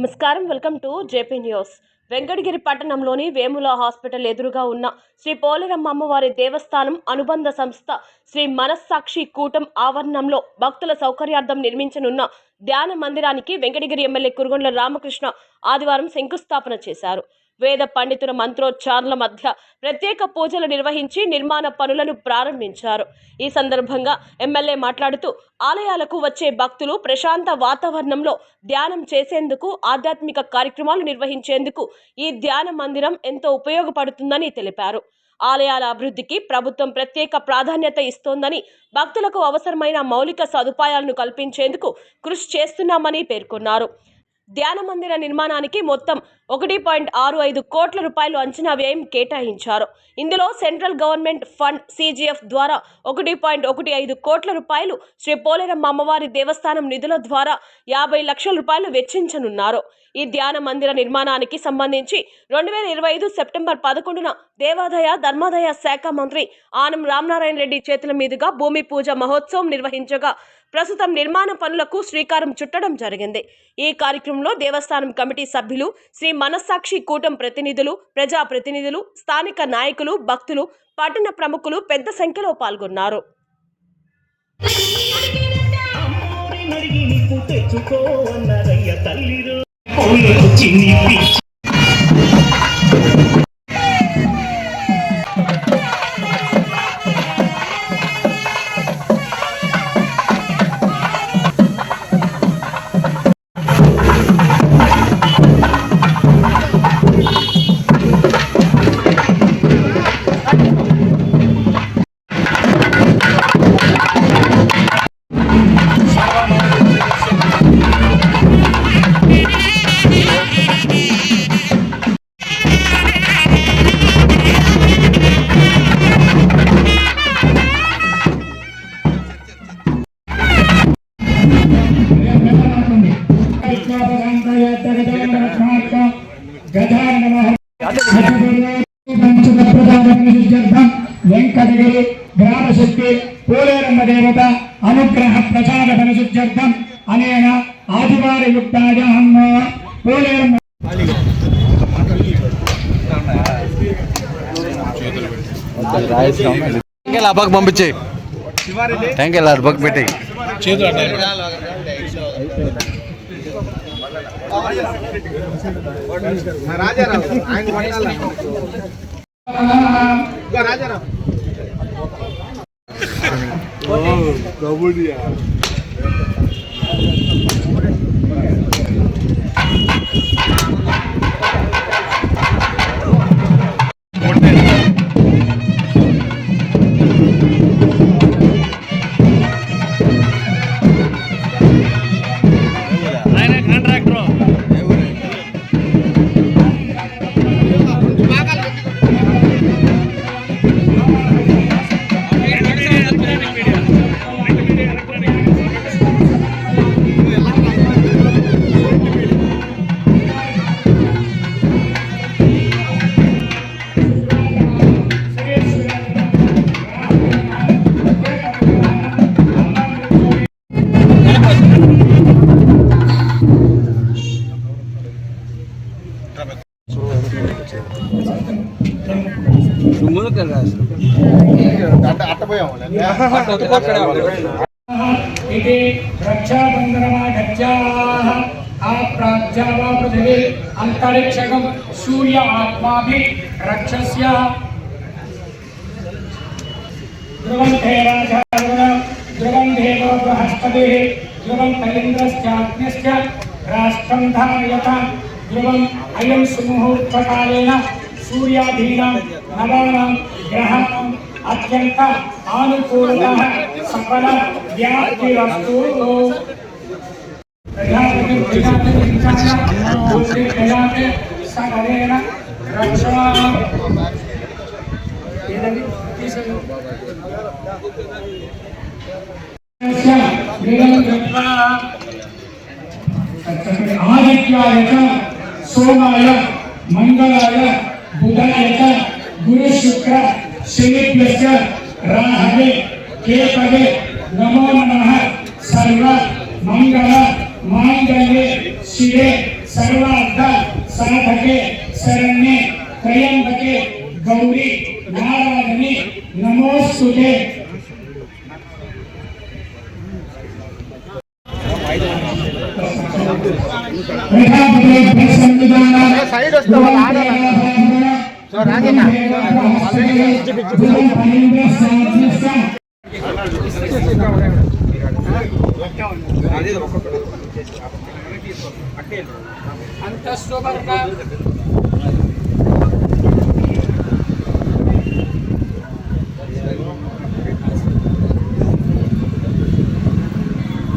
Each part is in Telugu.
నమస్కారం, welcome to JP news. Venkatagiri పట్టణంలోని వేముల హాస్పిటల్ ఎదురుగా ఉన్న శ్రీ పోలేరమ్మ అమ్మవారి దేవస్థానం అనుబంధ సంస్థ శ్రీ మనస్సాక్షి కూటం ఆవరణంలో భక్తుల సౌకర్యార్థం నిర్మించనున్న ధ్యాన మందిరానికి వెంకటగిరి ఎమ్మెల్యే కురుగొండ్ల రామకృష్ణ ఆదివారం శంకుస్థాపన చేశారు. వేద పండితుల మంత్రోచ్చారణల మధ్య ప్రత్యేక పూజలు నిర్వహించి నిర్మాణ పనులను ప్రారంభించారు. ఈ సందర్భంగా ఎమ్మెల్యే మాట్లాడుతూ ఆలయాలకు వచ్చే భక్తులు ప్రశాంత వాతావరణంలో ధ్యానం చేసేందుకు, ఆధ్యాత్మిక కార్యక్రమాలు నిర్వహించేందుకు ఈ ధ్యాన మందిరం ఎంతో ఉపయోగపడుతుందని తెలిపారు. ఆలయాల అభివృద్ధికి ప్రభుత్వం ప్రత్యేక ప్రాధాన్యత ఇస్తోందని, భక్తులకు అవసరమైన మౌలిక సదుపాయాలను కల్పించేందుకు కృషి చేస్తున్నామని పేర్కొన్నారు. ధ్యాన మందిర నిర్మాణానికి మొత్తం 1.65 కోట్ల రూపాయలు అంచనా వ్యయం కేటాయించారు. ఇందులో సెంట్రల్ గవర్నమెంట్ ఫండ్ CGF ద్వారా 1.15 కోట్ల రూపాయలు, శ్రీ పోలేరమ్మ అమ్మవారి దేవస్థానం నిధుల ద్వారా 50 లక్షల రూపాయలు వెచ్చించనున్నారు. ఈ ధ్యాన మందిర నిర్మాణానికి సంబంధించి 2025 సెప్టెంబర్ 11న దేవాదాయ ధర్మాదాయ శాఖ మంత్రి ఆనం రామనారాయణ రెడ్డి చేతుల మీదుగా భూమి పూజ మహోత్సవం నిర్వహించగా ప్రస్తుతం నిర్మాణ పనులకు శ్రీకారం చుట్టడం జరిగింది. ఈ కార్యక్రమంలో దేవస్థానం కమిటీ సభ్యులు, శ్రీ మనస్సాక్షి కూటం ప్రతినిధులు, ప్రజాప్రతినిధులు, స్థానిక నాయకులు, భక్తులు, పట్టణ ప్రముఖులు పెద్ద సంఖ్యలో పాల్గొన్నారు. వెంకటగిరి గ్రామ శక్తి పోలేరమ్మ దేవత అనుగ్రహ ప్రసాద శుద్ధ్యర్థం అనేన ఆదివార యుక్తాయ పోలేరమ్మ పంపించే పెట్టి अंतरिक्षकं सूर्य आत्माभि रक्षस्य ध्रुवं देवो बृहस्पतिः ध्रुवं कलिन्द्रश्चाग्निश्च राष्ट्रं धारयत ध्रुवम् अयं सुमुहूर्तकालेन सूर्याधीनां नवानां ग्रहाणाम् अत्यंत अनुकूलतः सफल व्याप्तिरस्तु। सगरेण रक्षा आदित्याय सोमाय मंगलाय बुधाय गुरु शुक्र शनिभ्यश्च राहवे केतवे नमो नमः। सर्व मंगल मांगल्ये शिवे सर्वार्थ साधके शरण्ये त्र्यंबके गौरी नारायणी नमोस्तुते।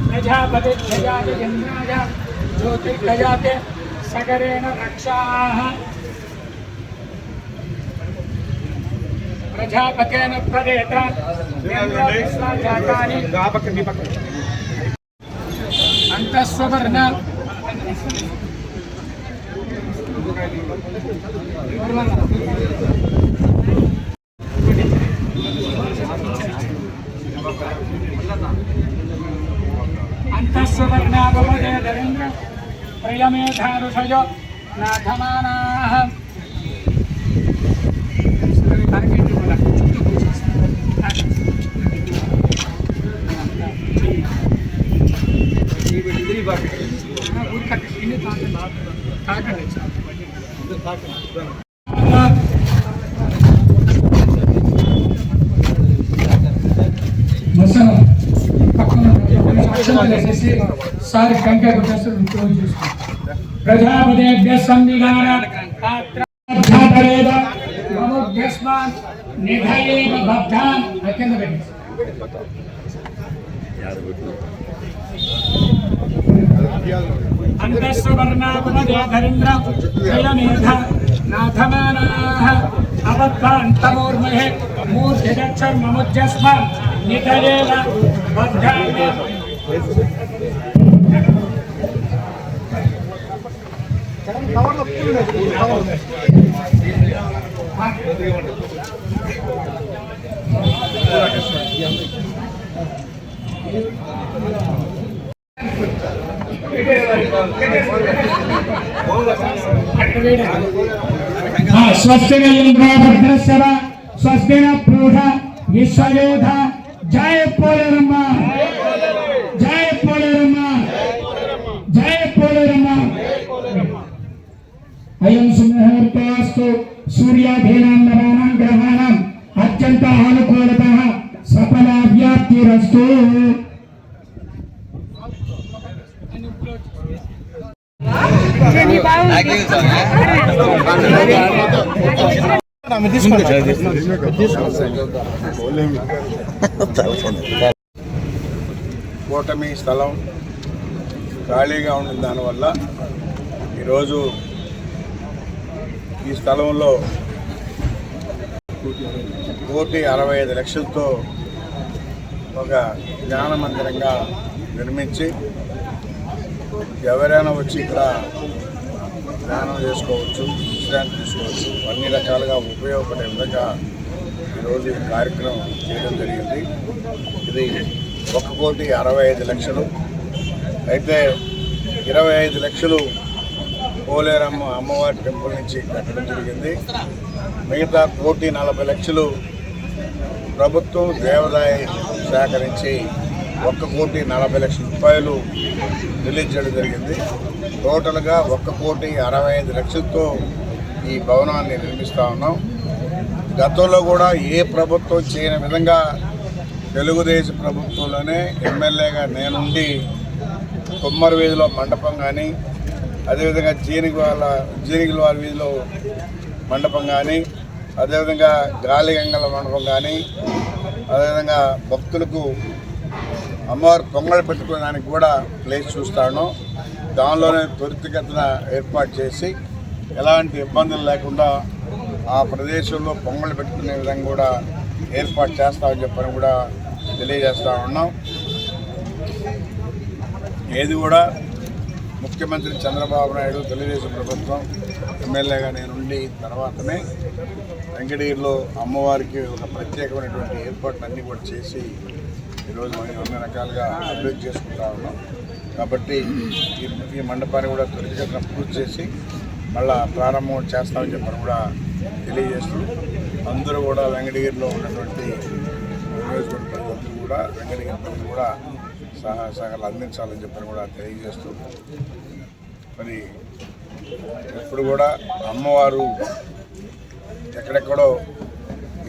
प्रजापति प्रजाते इंद्राय ज्योतिर्गजाते सगरेण रक्षाः प्रजापतेन प्रदेत जातानि अंतस्वर्ण अंतस्वर्णावमदे धरेन्द्र प्रियमेधारुषयो नाथमानाः सारी कंके प्रजापतेभ्यः संविधान ममुभ्यस्मान् निधयेव बद्धान् अंतस्वर्णापदे धरेन्द्र प्रियमेध नाथमानाः अवद्धान्तमूर्महे मूर्तिदक्षर्ममुज्जस्मान् निधयेव बद्धान् स्वस्ति न इंद्रो वृद्धश्रवा स्वस्ति न प्रूढा विश्वयोधा जय पोलेरम्मा जय पोलेरम्मा जय पोलेरम्मा। अयं सुमुहूर्तोऽस्तु सूर्याधीनां नवानां ग्रहाणाम् अत्यन्त अनुकूलतः सफलाव्याप्तिरस्तु। కూటమి స్థలం ఖాళీగా ఉన్న దానివల్ల ఈరోజు ఈ స్థలంలో 1,65,00,000తో ఒక జ్ఞాన మందిరంగా నిర్మించి ఎవరైనా వచ్చి ఇక్కడ ధ్యానం చేసుకోవచ్చు, విశ్రాంతి తీసుకోవచ్చు, అన్ని రకాలుగా ఉపయోగపడే విధంగా ఈరోజు ఈ కార్యక్రమం చేయడం జరిగింది. ఇది 1,65,00,000 అయితే 25 లక్షలు పోలేరమ్మ అమ్మవారి టెంపుల్ నుంచి కట్టడం జరిగింది. మిగతా 1,40,00,000 ప్రభుత్వం దేవాదాయ శాఖ నుంచి 1,40,00,000 రిలీజ్ చేయడం జరిగింది. టోటల్గా 1,65,00,000తో ఈ భవనాన్ని నిర్మిస్తూ ఉన్నాం. గతంలో కూడా ఏ ప్రభుత్వం చేయని విధంగా తెలుగుదేశం ప్రభుత్వంలోనే ఎమ్మెల్యేగా నేనుండి కుమ్మరి వీధిలో మండపం కానీ, అదేవిధంగా జీనిగిల వారి వీధిలో మండపం కానీ, అదేవిధంగా గాలిగంగల మండపం కానీ, అదేవిధంగా భక్తులకు అమ్మవారు పొంగళ్ళు పెట్టుకోవడానికి కూడా ప్లేస్ చూస్తాను. దానిలోనే త్వరితగతిన ఏర్పాటు చేసి ఎలాంటి ఇబ్బందులు లేకుండా ఆ ప్రదేశంలో పొంగళ్ళు పెట్టుకునే విధంగా కూడా ఏర్పాటు చేస్తామని చెప్పని కూడా తెలియజేస్తూ ఉన్నాం. ఏది కూడా ముఖ్యమంత్రి చంద్రబాబు నాయుడు తెలుగుదేశం ప్రభుత్వం ఎమ్మెల్యేగా నేనుండి తర్వాతనే వెంకటగిరిలో అమ్మవారికి ఒక ప్రత్యేకమైనటువంటి ఏర్పాట్లు అన్నీ కూడా చేసి ఈరోజు మనం అన్ని రకాలుగా అభివృద్ధి చేసుకుంటా ఉన్నాం. కాబట్టి ఈ మండపాన్ని కూడా త్వరితగతిన పూర్తి చేసి మళ్ళా ప్రారంభం చేస్తామని చెప్పని కూడా తెలియజేస్తూ అందరూ కూడా వెంకటగిరిలో ఉన్నటువంటి నియోజకవర్గ ప్రజలందరూ కూడా వెంకటగిరి ప్రజలు కూడా సహాయాలు అందించాలని చెప్పని కూడా తెలియజేస్తూ మరి ఇప్పుడు కూడా అమ్మవారు ఎక్కడెక్కడో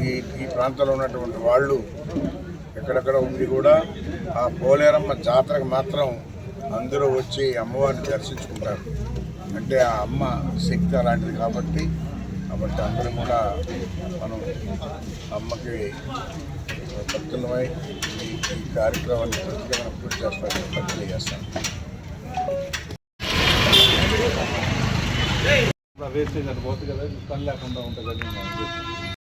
ఈ ప్రాంతంలో ఉన్నటువంటి వాళ్ళు ఎక్కడెక్కడ ఉండి కూడా ఆ పోలేరమ్మ జాతరకు మాత్రం అందరూ వచ్చి అమ్మవారిని దర్శించుకుంటారు. అంటే ఆ అమ్మ శక్తి అలాంటిది కాబట్టి అందరూ కూడా మనం అమ్మకి భక్తులమై ఈ కార్యక్రమాన్ని ప్రతిగా పూర్తి చేస్తామని తెలియజేస్తాం. వేస్ట్ పోతుంది కదా పని లేకుండా ఉంటుంది.